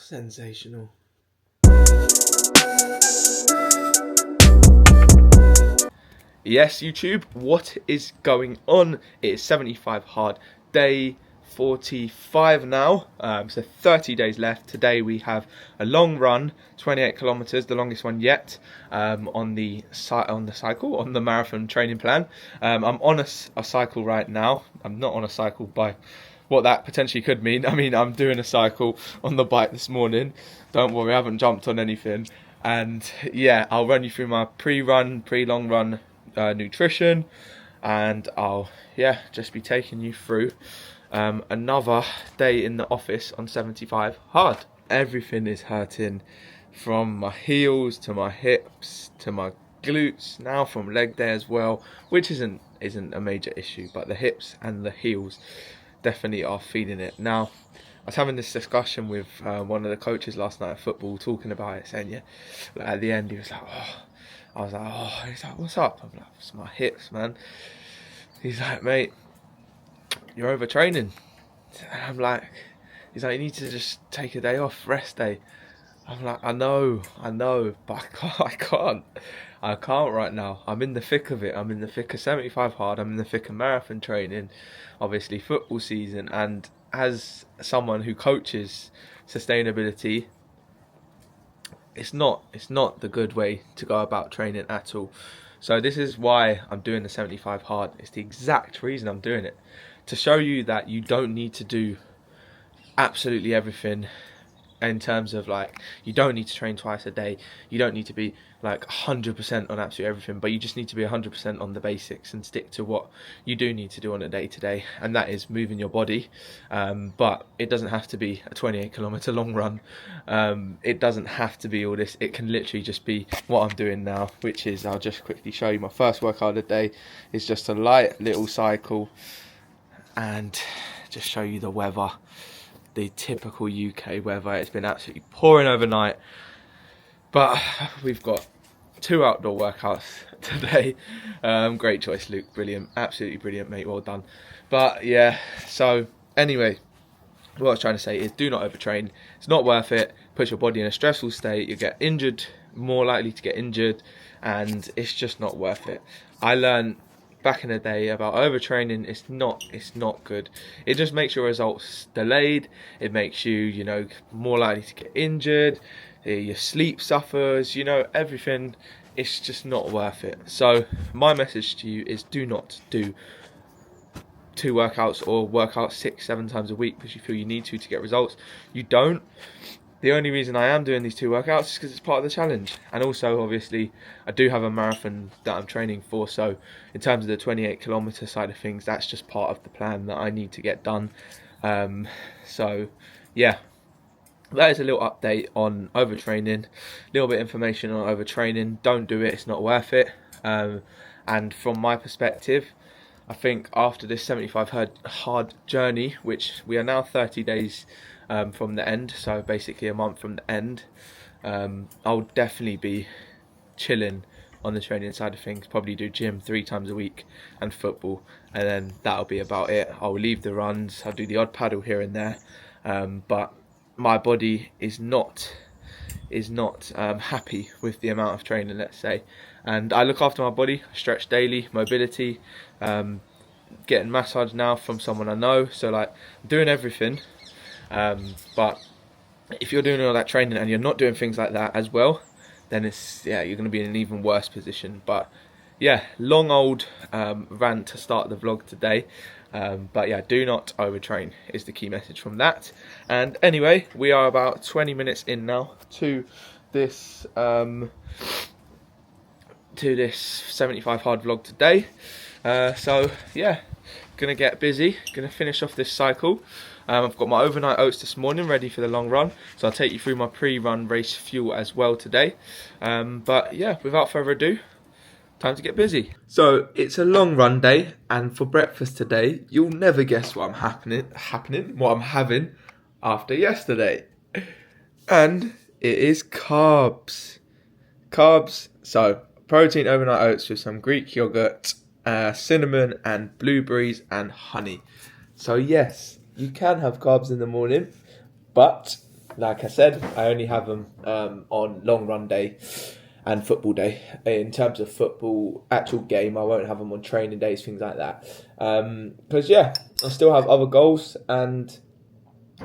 Sensational. Yes, YouTube, what is going on? It is 75 hard, day 45 now, so 30 days left. Today we have a long run, 28 kilometers, the longest one yet, on the marathon training plan. I'm on a cycle right now. I'm not on a cycle by what that potentially could mean. I mean, I'm doing a cycle on the bike this morning. Don't worry, I haven't jumped on anything. And yeah, I'll run you through my pre-long run nutrition, and I'll just be taking you through another day in the office on 75 hard. Everything is hurting, from my heels to my hips to my glutes, now from leg day as well, which isn't a major issue, but the hips and the heels definitely are feeling it. Now, I was having this discussion with one of the coaches last night at football, talking about it, saying at the end he was like, I was like, he's like, what's up? I'm like, it's my hips, man. He's like, mate, you're overtraining. And I'm like, he's like, you need to just take a day off, rest day. I'm like, I know, but I can't right now. I'm in the thick of it. I'm in the thick of 75 hard. I'm in the thick of marathon training, obviously football season. And as someone who coaches sustainability, it's not the good way to go about training at all. So this is why I'm doing the 75 hard. It's the exact reason I'm doing it, to show you that you don't need to do absolutely everything, in terms of like, you don't need to train twice a day, you don't need to be like 100% on absolutely everything, but you just need to be 100% on the basics and stick to what you do need to do on a day-to-day, and that is moving your body. But it doesn't have to be a 28 kilometer long run. It doesn't have to be all this. It can literally just be what I'm doing now, which is, I'll just quickly show you, my first workout of the day is just a light little cycle, and just show you the weather, the typical UK weather. It's been absolutely pouring overnight, but we've got 2 outdoor workouts today. Great choice, Luke, brilliant, absolutely brilliant, mate, well done. But yeah, so anyway, what I was trying to say is, do not overtrain. It's not worth it. Puts your body in a stressful state, you get injured, more likely to get injured, and it's just not worth it. I learned back in the day about overtraining. It's not good. It just makes your results delayed. It makes you, more likely to get injured. Your sleep suffers, everything. It's just not worth it. So my message to you is, do not do 2 workouts or work out 6-7 times a week because you feel you need to get results. You don't. The only reason I am doing these 2 workouts is because it's part of the challenge. And also, obviously, I do have a marathon that I'm training for. So in terms of the 28 kilometer side of things, that's just part of the plan that I need to get done. So yeah, that is a little update on overtraining. A little bit of information on overtraining. Don't do it. It's not worth it. And from my perspective, I think after this 75 hard journey, which we are now 30 days from the end, so basically a month from the end, I'll definitely be chilling on the training side of things. Probably do gym 3 times a week and football, and then that'll be about it. I'll leave the runs, I'll do the odd paddle here and there, but my body is not happy with the amount of training, let's say. And I look after my body, stretch daily, mobility, getting massage now from someone I know, so like, I'm doing everything. But if you're doing all that training and you're not doing things like that as well, then you're going to be in an even worse position. But yeah, long old rant to start the vlog today. But yeah, do not overtrain is the key message from that. And anyway, we are about 20 minutes in now to this 75 hard vlog today. So yeah, gonna get busy, gonna finish off this cycle. I've got my overnight oats this morning ready for the long run, so I'll take you through my pre-run race fuel as well today. But yeah, without further ado, time to get busy. So it's a long run day, and for breakfast today, you'll never guess what I'm having after yesterday. And it is carbs. So protein overnight oats with some Greek yogurt, cinnamon and blueberries and honey. So yes, you can have carbs in the morning, but like I said, I only have them on long run day and football day. In terms of football, actual game, I won't have them on training days, things like that. Because yeah, I still have other goals, and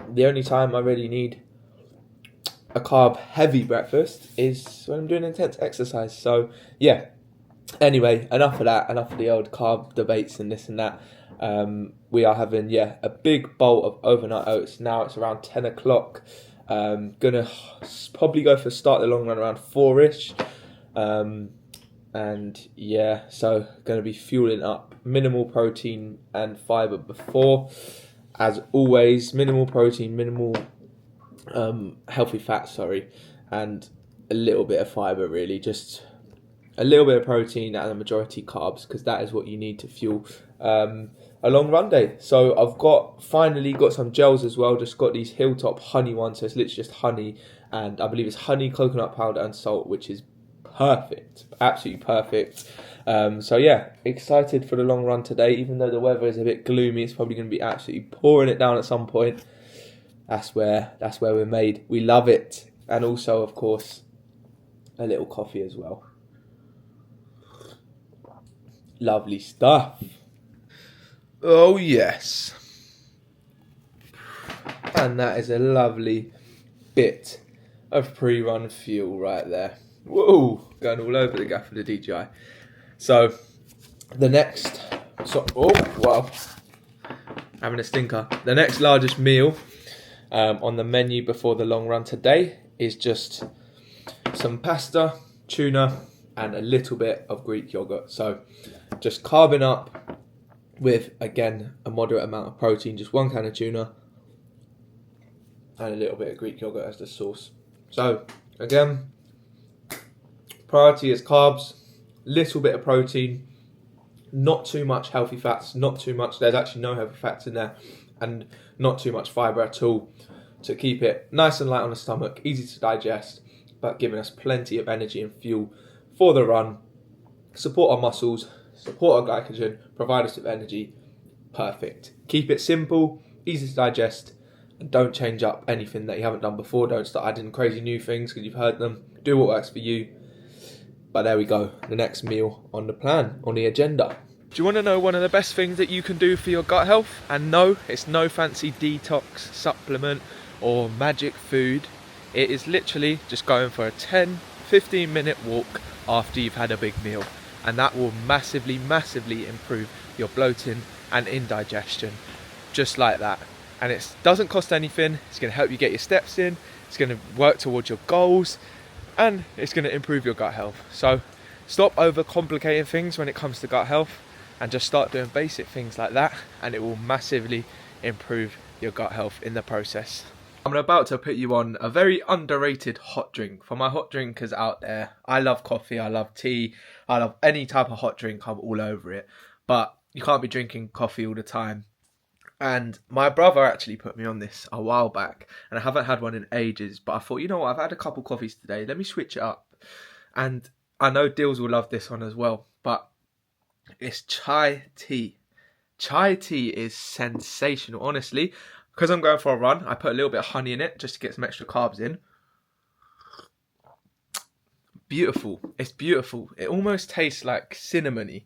the only time I really need a carb heavy breakfast is when I'm doing intense exercise. So yeah. Anyway, enough of that. Enough of the old carb debates and this and that. We are having a big bowl of overnight oats. Now it's around 10 o'clock. Gonna probably go for start the long run around 4ish. And yeah, so gonna be fueling up minimal protein and fiber before. As always, minimal protein, minimal healthy fat, and a little bit of fiber, really. Just a little bit of protein and the majority carbs, because that is what you need to fuel a long run day. So I've finally got some gels as well. Just got these Hilltop honey ones, so it's literally just honey, and I believe it's honey, coconut powder and salt, which is perfect, absolutely perfect. So yeah, excited for the long run today. Even though the weather is a bit gloomy, it's probably going to be absolutely pouring it down at some point. That's where we're made. We love it. And also, of course, a little coffee as well. Lovely stuff. Oh yes. And that is a lovely bit of pre-run fuel right there. Whoa, going all over the gaff of the DJI. So the next, having a stinker. The next largest meal on the menu before the long run today is just some pasta, tuna, and a little bit of Greek yogurt. So just carbing up with, again, a moderate amount of protein, just 1 can of tuna and a little bit of Greek yogurt as the sauce. So again, priority is carbs, little bit of protein, not too much healthy fats, not too much, there's actually no healthy fats in there, and not too much fibre at all, to keep it nice and light on the stomach, easy to digest, but giving us plenty of energy and fuel for the run, support our muscles, support our glycogen, provide us with energy. Perfect. Keep it simple, easy to digest, and don't change up anything that you haven't done before. Don't start adding crazy new things because you've heard them. Do what works for you. But there we go, the next meal on the plan, on the agenda. Do you want to know one of the best things that you can do for your gut health? And no, it's no fancy detox supplement or magic food. It is literally just going for a 10-15 minute walk after you've had a big meal. And that will massively, massively improve your bloating and indigestion. Just like that. And it doesn't cost anything. It's going to help you get your steps in. It's going to work towards your goals. And it's going to improve your gut health. So stop overcomplicating things when it comes to gut health, and just start doing basic things like that, and it will massively improve your gut health in the process. I'm about to put you on a very underrated hot drink. For my hot drinkers out there, I love coffee, I love tea, I love any type of hot drink, I'm all over it. But you can't be drinking coffee all the time. And my brother actually put me on this a while back, and I haven't had one in ages, but I thought, you know what, I've had a couple coffees today, let me switch it up. And I know Dills will love this one as well, but it's chai tea. Chai tea is sensational, honestly. Because I'm going for a run, I put a little bit of honey in it just to get some extra carbs in. Beautiful. It's beautiful. It almost tastes like cinnamony,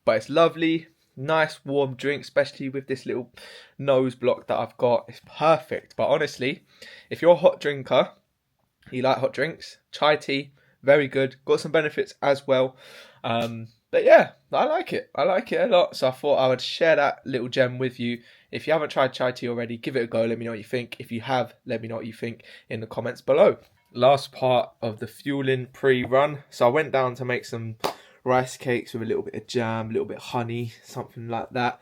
but it's lovely. Nice warm drink, especially with this little nose block that I've got. It's perfect. But honestly, if you're a hot drinker, you like hot drinks, chai tea, very good. Got some benefits as well. But yeah, I like it. I like it a lot. So I thought I would share that little gem with you. If you haven't tried chai tea already, give it a go. Let me know what you think. If you have, let me know what you think in the comments below. Last part of the fueling pre-run. So I went down to make some rice cakes with a little bit of jam, a little bit of honey, something like that.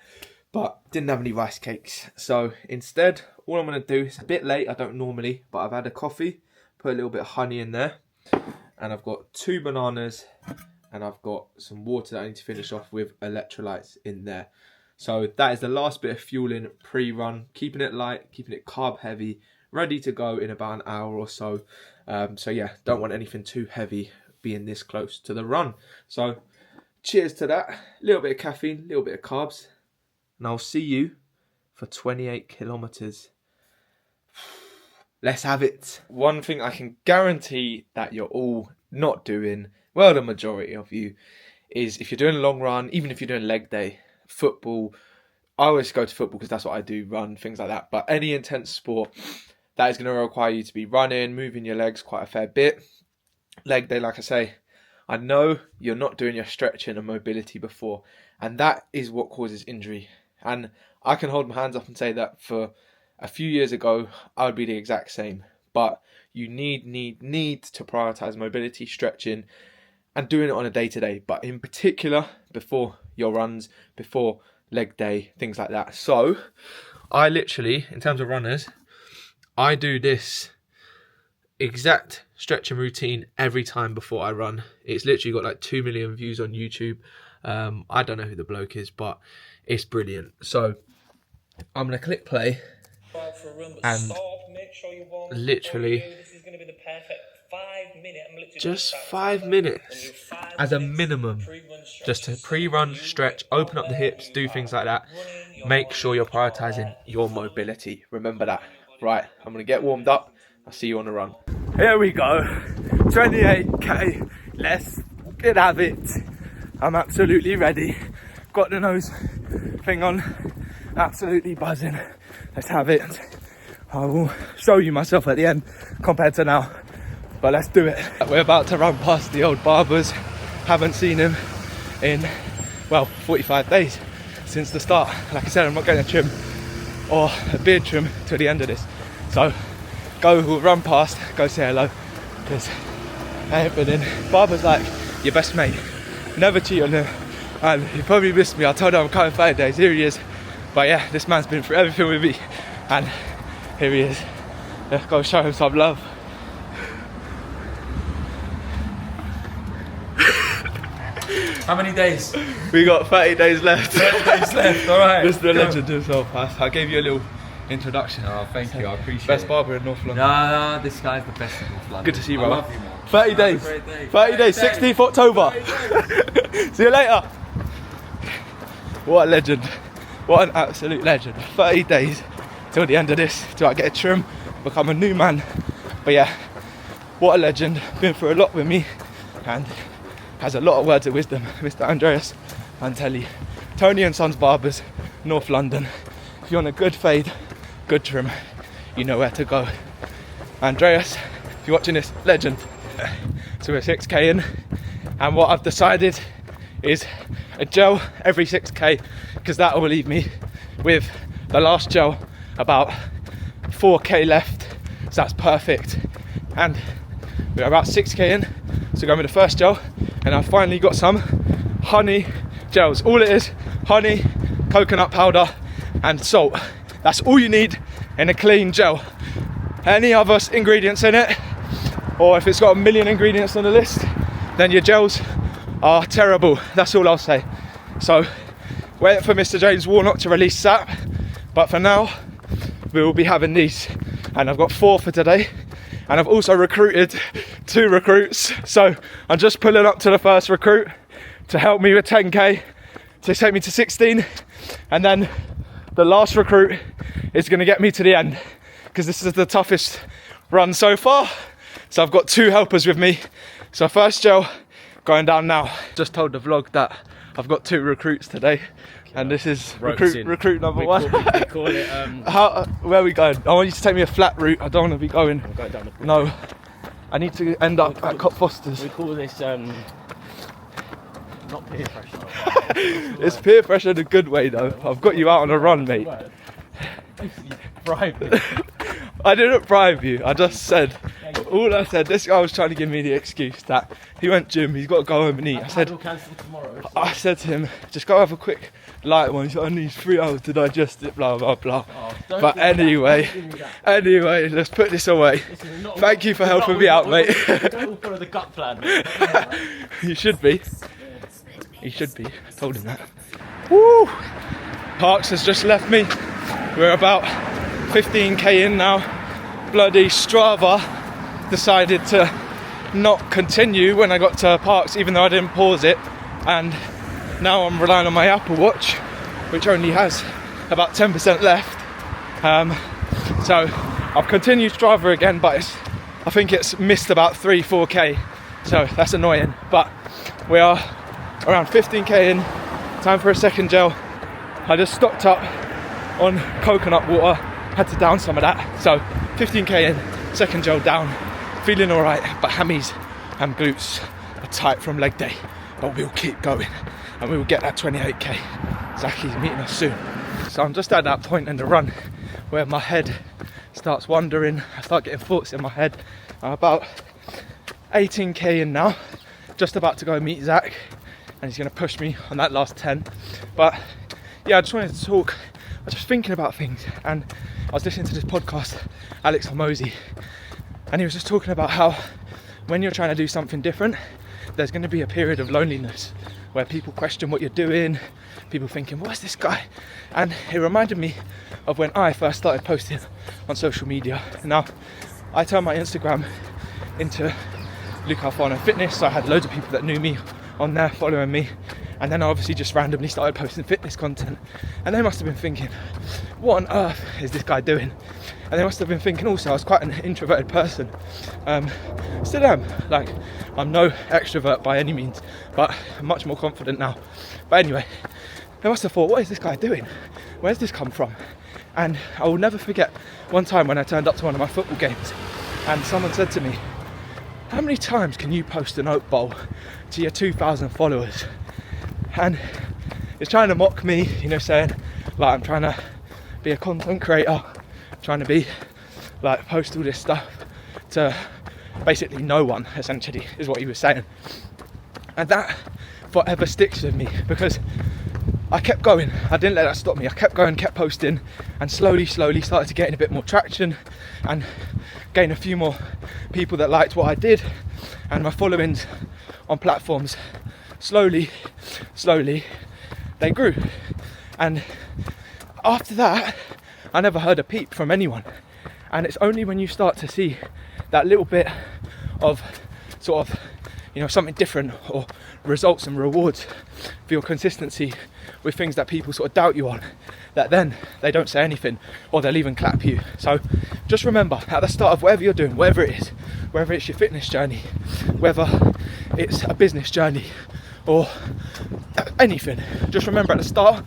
But didn't have any rice cakes. So instead, all I'm going to do, it's a bit late, I don't normally, but I've had a coffee, put a little bit of honey in there. And I've got 2 bananas, and I've got some water that I need to finish off with electrolytes in there. So that is the last bit of fueling pre-run, keeping it light, keeping it carb heavy, ready to go in about an hour or so. So yeah, don't want anything too heavy being this close to the run. So cheers to that. A little bit of caffeine, a little bit of carbs, and I'll see you for 28 kilometers. Let's have it. One thing I can guarantee that you're all not doing, well, the majority of you, is if you're doing a long run, even if you're doing leg day, football, I always go to football because that's what I do, run, things like that. But any intense sport, that is going to require you to be running, moving your legs quite a fair bit. Leg day, like I say, I know you're not doing your stretching and mobility before, and that is what causes injury. And I can hold my hands up and say that for a few years ago, I would be the exact same. But you need to prioritise mobility, stretching, and doing it on a day-to-day. But in particular, before your runs, before leg day, things like that. So I literally, in terms of runners, I do this exact stretching routine every time before I run. It's literally got like 2 million views on YouTube. I don't know who the bloke is, but it's brilliant. So I'm going to click play and literally just 5 minutes as a minimum, just to pre-run, stretch, open up the hips, do things like that. Make sure you're prioritising your mobility. Remember that. Right, I'm going to get warmed up. I'll see you on the run. Here we go. 28k. Let's get at it. I'm absolutely ready. Got the nose thing on. Absolutely buzzing. Let's have it. I will show you myself at the end compared to now. But let's do it. We're about to run past the old barbers. Haven't seen him in, well, 45 days since the start. Like I said, I'm not getting a trim or a beard trim till the end of this. So we'll run past, go say hello, because I ain't been in. Barber's like your best mate. Never cheat on him. And he probably missed me. I told him I'm coming 5 days. Here he is. But yeah, this man's been through everything with me. And here he is. Let's go show him some love. How many days? We got 30 days left. 30 days left, alright. This is the legend himself. I gave you a little introduction. Oh, thank you, I appreciate Best it. barber in North London. No, this guy's the best in North London. Good to see you, I bro. love you, man. 30 days. 30 days, 16th October. See you later. What a legend. What an absolute legend. 30 days till the end of this, till I get a trim, become a new man. But yeah, what a legend. Been through a lot with me and has a lot of words of wisdom. Mr. Andreas Antelli. Tony and Sons Barbers, North London. If you want a good fade, good trim, you know where to go. Andreas, if you're watching this, legend. So we're 6k in, and what I've decided is a gel every 6k, because that will leave me with the last gel about 4k left, so that's perfect. And we're about 6k in, so going with the first gel, and I've finally got some honey gels. All it is, honey, coconut powder and salt. That's all you need in a clean gel. Any other ingredients in it, or if it's got a million ingredients on the list, then your gels are terrible. That's all I'll say. So wait for Mr. James Warnock to release SAP, but for now we will be having these, and I've got 4 for today, and I've also recruited 2 recruits. So I'm just pulling up to the first recruit to help me with 10k to take me to 16, and then the last recruit is going to get me to the end, because this is the toughest run so far. So I've got 2 helpers with me. So first gel going down now. Just told the vlog that I've got 2 recruits today, and this is recruit number 1. We call it Where are we going? I want you to take me a flat route. I don't want to be going. I'm going down the No, I need to end up at Cop Foster's. We call this not peer pressure. It's peer pressure in a good way though. I've got you out on a run, mate. Bribe me. I didn't bribe you. I just said, all I said, this guy was trying to give me the excuse that he went gym, he's got to go home and eat. I said to him, just go have a quick light one. He's like, I need 3 hours to digest it, blah, blah, blah. Oh, but anyway, let's put this away. Thank you for helping me out, mate. Don't all follow the gut plan. You should be. He should be. I told him that. Woo! Parks has just left me. We're about 15k in now. Bloody Strava decided to not continue when I got to Parks, even though I didn't pause it. And now I'm relying on my Apple Watch, which only has about 10% left. So I've continued Strava again, but I think it's missed about 3-4k, so that's annoying. But we are around 15k in, time for a second gel. I just stocked up on coconut water, had to down some of that, so 15k in, second gel down, feeling alright, but hammies and glutes are tight from leg day, but we'll keep going and we will get that 28k. Zaki's meeting us soon. So I'm just at that point in the run where my head starts wandering, I start getting thoughts in my head. I'm about 18k in now, just about to go meet Zach, and he's going to push me on that last 10. But yeah, I just wanted to talk. I was just thinking about things, and I was listening to this podcast, Alex Hormozy, and he was just talking about how when you're trying to do something different, there's going to be a period of loneliness where people question what you're doing, people thinking, what's this guy? And it reminded me of when I first started posting on social media. Now, I turned my Instagram into Alfano Fitness, so I had loads of people that knew me on there following me, and then I obviously just randomly started posting fitness content, and they must have been thinking, what on earth is this guy doing? And they must have been thinking also I was quite an introverted person. Still am, like, I'm no extrovert by any means, but I'm much more confident now. But anyway, they must have thought, what is this guy doing? Where's this come from? And I will never forget one time when I turned up to one of my football games and someone said to me, how many times can you post an oat bowl to your 2,000 followers? And it's trying to mock me, you know, saying like I'm trying to be a content creator, trying to be like post all this stuff to basically no one, essentially, is what he was saying. And that forever sticks with me because I kept going, I didn't let that stop me. I kept going, kept posting, and slowly started to gain a bit more traction and gain a few more people that liked what I did, and my followings on platforms slowly they grew. And after that I never heard a peep from anyone, and it's only when you start to see that little bit of sort of, you know, something different or results and rewards for your consistency with things that people sort of doubt you on, that then they don't say anything or they'll even clap you. So just remember at the start of whatever you're doing, whatever it is, whether it's your fitness journey, whether it's a business journey or anything, just remember at the start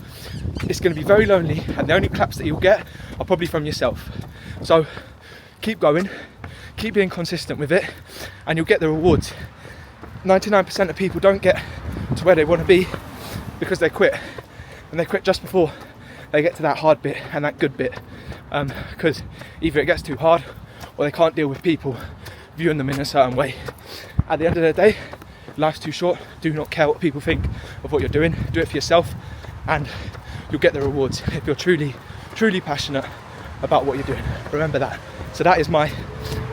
it's going to be very lonely, and the only claps that you'll get are probably from yourself. So keep going, keep being consistent with it, and you'll get the rewards. 99% of people don't get to where they want to be because they quit, and they quit just before they get to that hard bit and that good bit, because either it gets too hard or they can't deal with people viewing them in a certain way. At the end of the day, life's too short. Do not care what people think of what you're doing. Do it for yourself, and you'll get the rewards if you're truly passionate about what you're doing. Remember that. So that is my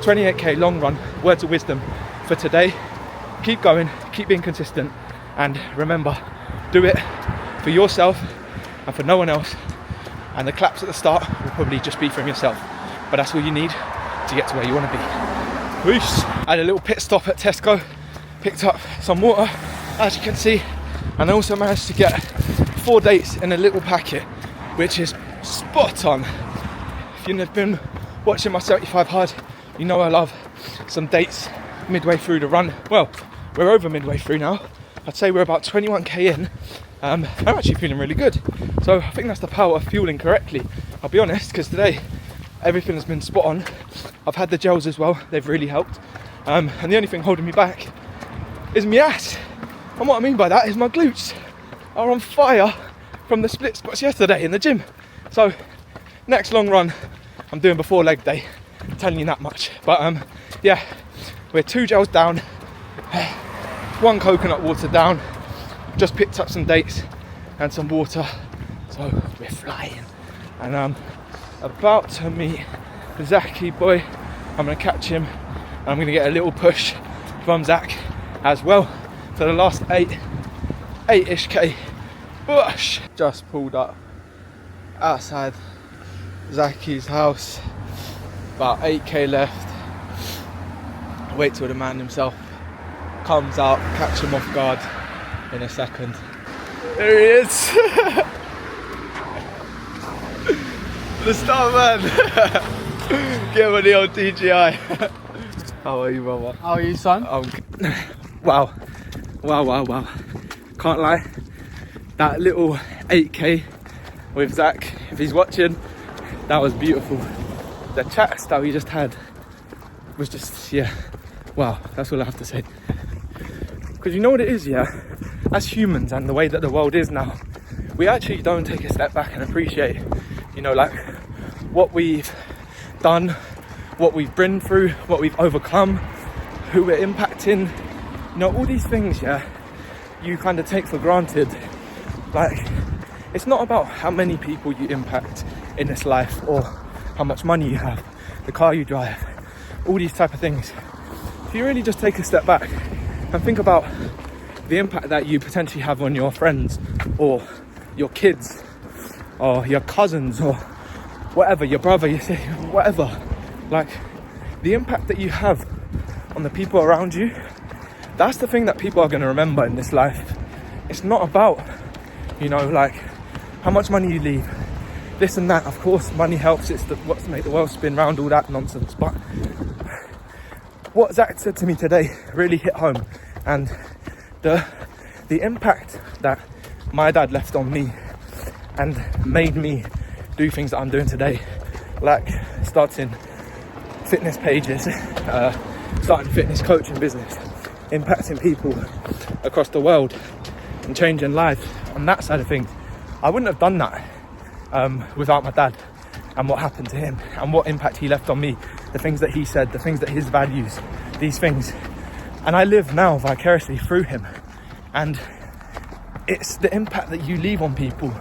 28k long run words of wisdom for today. Keep going, keep being consistent, and remember, do it for yourself and for no one else. And the claps at the start will probably just be from yourself, but that's all you need to get to where you want to be. Peace. I had a little pit stop at Tesco, picked up some water, as you can see, and I also managed to get 4 dates in a little packet, which is spot on. If you've been watching my 75 hard, you know I love some dates midway through the run. Well, we're over midway through now. I'd say we're about 21k in. I'm actually feeling really good. So I think that's the power of fueling correctly. I'll be honest, because today everything has been spot on. I've had the gels as well, they've really helped. And the only thing holding me back is my ass. And what I mean by that is my glutes are on fire from the split squats yesterday in the gym. So next long run I'm doing before leg day, I'm telling you that much. But yeah, we're 2 gels down, 1 coconut water down, just picked up some dates and some water, so we're flying. And I'm about to meet Zachy boy. I'm gonna catch him and I'm gonna get a little push from Zach as well for the last 8-ish k. Push. Just pulled up outside Zachy's house, about 8k left. Wait till the man himself comes out, catch him off guard in a second. There he is. The star man. Get him on the old TGI. How are you, brother? How are you, son? Wow. Wow. Can't lie. That little 8K with Zach, if he's watching, that was beautiful. The chats that we just had was just, yeah, wow, that's all I have to say. Because you know what it is, yeah? As humans and the way that the world is now, we actually don't take a step back and appreciate, you know, like what we've done, what we've been through, what we've overcome, who we're impacting, you know, all these things, yeah, you kind of take for granted. Like, it's not about how many people you impact in this life or how much money you have, the car you drive, all these type of things. If you really just take a step back and think about the impact that you potentially have on your friends or your kids or your cousins or whatever, your brother, your sister, whatever, like the impact that you have on the people around you, that's the thing that people are going to remember in this life. It's not about, you know, like how much money you leave, this and that. Of course money helps, it's what's to make the world spin round, all that nonsense, but what Zach said to me today really hit home, and the impact that my dad left on me and made me do things that I'm doing today, like starting fitness pages, starting fitness coaching business, impacting people across the world and changing lives on that side of things. I wouldn't have done that without my dad and what happened to him and what impact he left on me, the things that he said, the things that his values, these things. And I live now vicariously through him, and it's the impact that you leave on people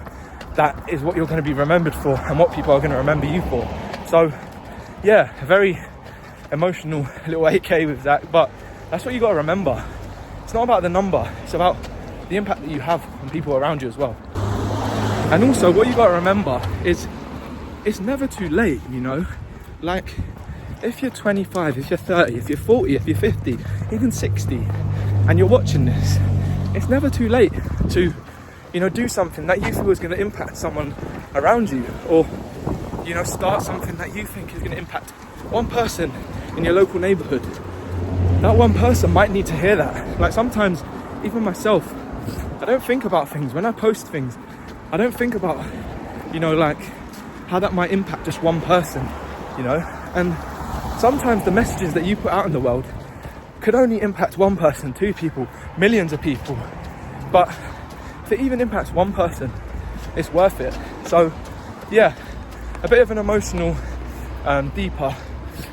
that is what you're going to be remembered for and what people are going to remember you for. So yeah, a very emotional little 8K with Zach, but that's what you got to remember. It's not about the number, it's about the impact that you have on people around you as well. And also what you got to remember is it's never too late, you know. Like, if you're 25, if you're 30, if you're 40, if you're 50, even 60, and you're watching this, it's never too late to, you know, do something that you feel is going to impact someone around you, or, you know, start something that you think is going to impact one person in your local neighborhood. That one person might need to hear that. Like, sometimes, even myself, I don't think about things. When I post things, I don't think about, you know, like how that might impact just one person, you know. And sometimes the messages that you put out in the world could only impact one person, two people, millions of people. But if it even impacts one person, it's worth it. So yeah, a bit of an emotional, deeper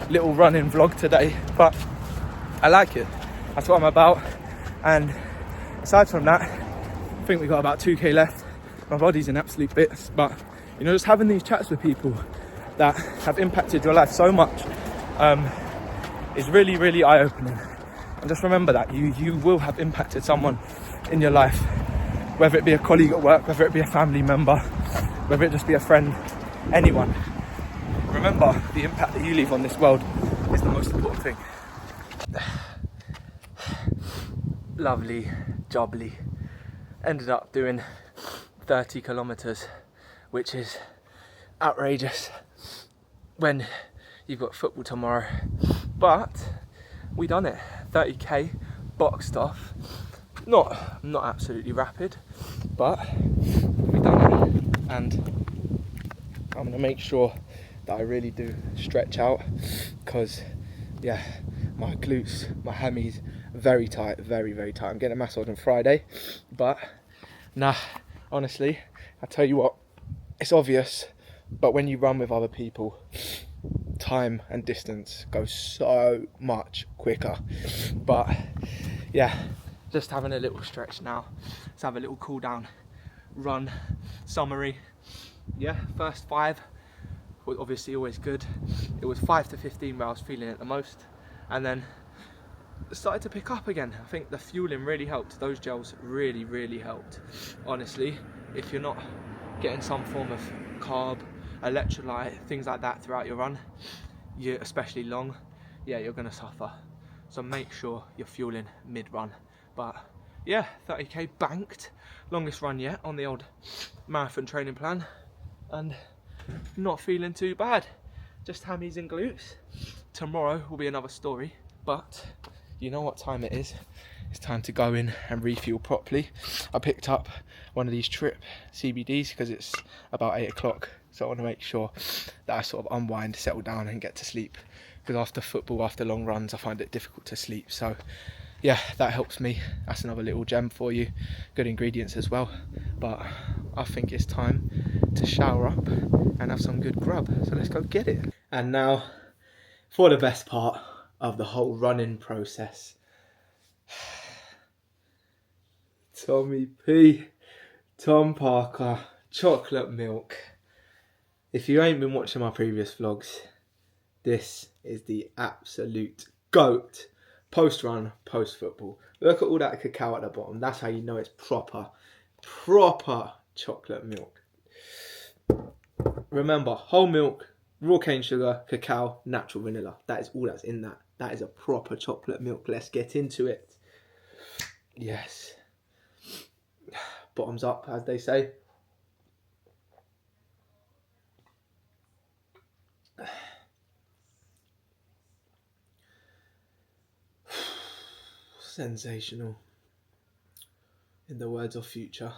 little running vlog today, but I like it. That's what I'm about. And aside from that, I think we got about 2K left. My body's in absolute bits, but you know, just having these chats with people that have impacted your life so much is really, really eye-opening. And just remember that you will have impacted someone in your life, whether it be a colleague at work, whether it be a family member, whether it just be a friend, anyone. Remember, the impact that you leave on this world is the most important thing. Lovely, jobbly. Ended up doing 30 kilometers, which is outrageous when you've got football tomorrow. But we done it. 30k boxed off. Not absolutely rapid, but we done it. And I'm gonna make sure that I really do stretch out, because yeah, my glutes, my hammies, very tight, very, very tight. I'm getting a massage on Friday, but nah, honestly, I tell you what, it's obvious, but when you run with other people, time and distance goes so much quicker. But yeah, just having a little stretch now. Let's have a little cool down run summary. Yeah, first 5 was obviously always good. It was 5 to 15 where I was feeling it the most, and then it started to pick up again. I think the fueling really helped. Those gels really, really helped. Honestly, if you're not getting some form of carb, electrolyte, things like that throughout your run, you especially long, yeah, you're gonna suffer. So make sure you're fueling mid-run. But yeah, 30k banked, longest run yet on the old marathon training plan, and not feeling too bad. just hammies and glutes. Tomorrow will be another story, but you know what time it is. It's time to go in and refuel properly. I picked up one of these Trip CBDs because it's about 8 o'clock. So I want to make sure that I sort of unwind, settle down and get to sleep. Because after football, after long runs, I find it difficult to sleep. So yeah, that helps me. That's another little gem for you. Good ingredients as well. But I think it's time to shower up and have some good grub. So let's go get it. And now for the best part of the whole running process. Tommy P, Tom Parker, chocolate milk. If you ain't been watching my previous vlogs, this is the absolute GOAT post-run, post-football. Look at all that cacao at the bottom. That's how you know it's proper chocolate milk. Remember, whole milk, raw cane sugar, cacao, natural vanilla. That is all that's in that. That is a proper chocolate milk. Let's get into it. Yes. Bottoms up, as they say. Sensational. In the words of Future.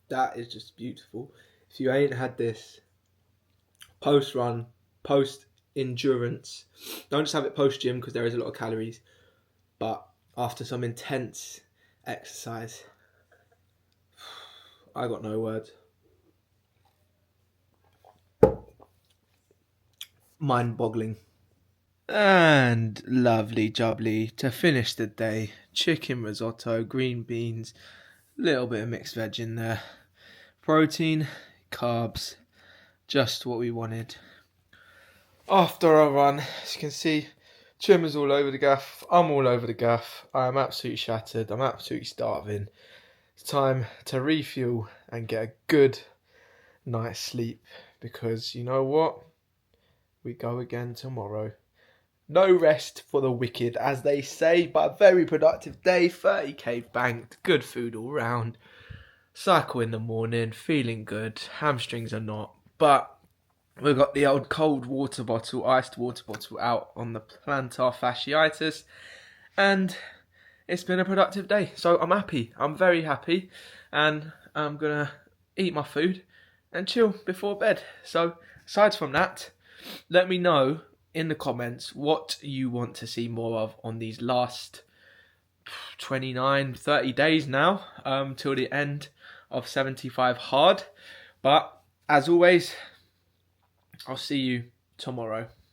That is just beautiful. If you ain't had this post-run, post-endurance, don't just have it post-gym because there is a lot of calories, but after some intense exercise, I got no words. Mind-boggling. And lovely jubbly to finish the day. Chicken risotto, green beans, little bit of mixed veg in there. Protein, carbs, just what we wanted. After our run, as you can see, Trimmer's all over the gaff. I'm all over the gaff. I am absolutely shattered. I'm absolutely starving. It's time to refuel and get a good night's sleep because you know what? We go again tomorrow. No rest for the wicked, as they say, but a very productive day. 30k banked, good food all round. Cycle in the morning, feeling good. Hamstrings are not, but we've got the old cold water bottle, iced water bottle out on the plantar fasciitis, and it's been a productive day. So I'm happy. I'm very happy, and I'm gonna eat my food and chill before bed. So aside from that, let me know in the comments what you want to see more of on these last 30 days now, till the end of 75 hard. But as always, I'll see you tomorrow.